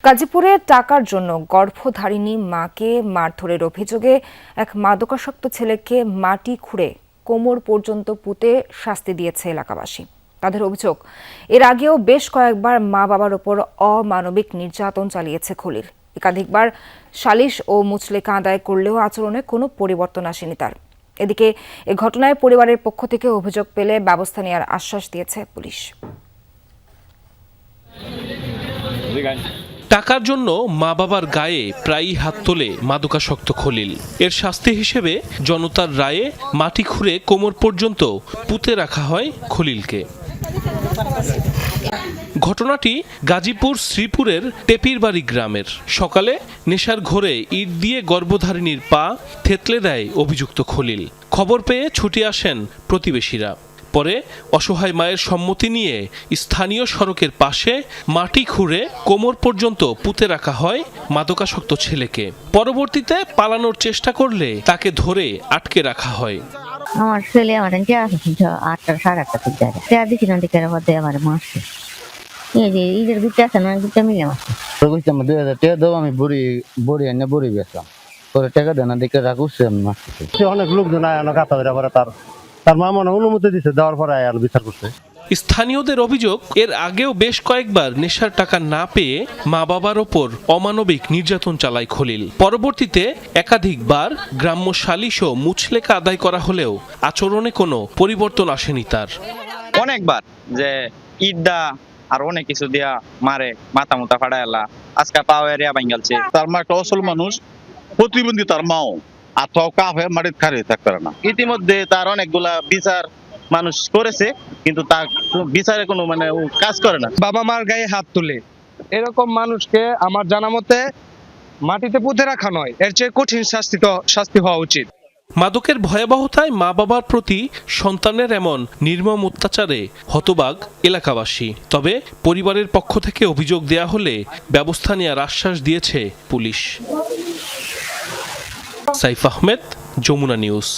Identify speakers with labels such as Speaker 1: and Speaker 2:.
Speaker 1: গাজীপুরে টাকার জন্য গর্ভধারিণী মাকে মারধরের অভিযোগে এক মাদকাসক্ত ছেলেকে মাটি খুঁড়ে কোমর পর্যন্ত পুঁতে শাস্তি দিয়েছে এলাকাবাসী। তাদের অভিযোগ, এর আগেও বেশ কয়েকবার মা বাবার ওপর অমানবিক নির্যাতন চালিয়েছে খলিল। একাধিকবার সালিশ ও মুচলেকা আদায় করলেও আচরণে কোনো পরিবর্তন আসেনি তার। এদিকে এ ঘটনায় পরিবারের পক্ষ থেকে অভিযোগ পেলে ব্যবস্থা নেওয়ার আশ্বাস দিয়েছে পুলিশ।
Speaker 2: টাকার জন্য মা বাবার গায়ে প্রায়ই হাত তোলে মাদকাসক্ত খলিল। এর শাস্তি হিসেবে জনতার রায়ে মাটি খুঁড়ে কোমর পর্যন্ত পুঁতে রাখা হয় খলিলকে। ঘটনাটি গাজীপুর শ্রীপুরের টেপিরবাড়ি গ্রামের। সকালে নেশার ঘোরে ইট দিয়ে গর্ভধারিণীর পা থেতলে দেয় অভিযুক্ত খলিল। খবর পেয়ে ছুটে আসেন প্রতিবেশীরা। পরে অসহায় মায়ের সম্মতি নিয়ে স্থানীয় সড়কের পাশে মাটি খুঁড়ে কোমর পর্যন্ত পুঁতে রাখা হয় মাদকাসক্ত ছেলেকে। পরবর্তীতে পালানোর চেষ্টা করলে তাকে ধরে আটকে রাখা হয়।
Speaker 3: আমার ছেলে আমার 8টা সাড়ে 8টা থেকে যায় দিচ্ছি না দিকে আমার মাসে এই যে ঈদের ঘুরতে আসে না ঘুরতে মিলে মাসে
Speaker 4: 2000 টাকা দেবো। আমি বড়ি এনে বড়ি বেচলাম, পরে টাকা দেনা দিকে রাখুছে।
Speaker 5: অনেক লোকজন কাতা ধরে পরে তার মা মনে অনুমতি দিচ্ছে, দেওয়ার পরে বিচার করছে।
Speaker 2: স্থানীয়দের অভিযোগ, এর আগেও বেশ কয়েকবার নেশার টাকা না পেয়ে মা বাবার ওপর অমানবিক নির্যাতন চালায় খলিল। পরবর্তীতে একাধিকবার গ্রাম্য সালিশ ও মুচলেকা আদায় করা হলেও আচরণে কোনো পরিবর্তন আসেনি তার।
Speaker 6: অনেকবার যে ইটদা আর অনেক কিছু দিয়া মারে, মাথা মুথা ফাড়ায় এলা, আজকে পাও এরিয়া ভাঙ্গালছে।
Speaker 7: তার মা একটা অসল মানুষ, প্রতিবন্ধী, তার মাও আর তো কাফে মাটিতে খাড়িয়ে থাকতে পারে না।
Speaker 6: ইতিমধ্যে তার অনেকগুলা বিচার মানুষ করেছে, কিন্তু তার বিচারে কোনো কাজ করে না।
Speaker 8: বাবা মার গায়ে হাত তুলে এরকম মানুষকে আমার জানা মতে মাটিতে পুঁতে রাখা নয়, এর চেয়ে কঠিন শাস্তি হওয়া উচিত।
Speaker 2: মাদকের ভয়াবহতায় মা বাবার প্রতি সন্তানের এমন নির্মম অত্যাচারে হতবাক এলাকাবাসী। তবে পরিবারের পক্ষ থেকে অভিযোগ দেয়া হলে ব্যবস্থা নেওয়ার আশ্বাস দিয়েছে পুলিশ। সাইফ আহমেদ, যমুনা নিউজ।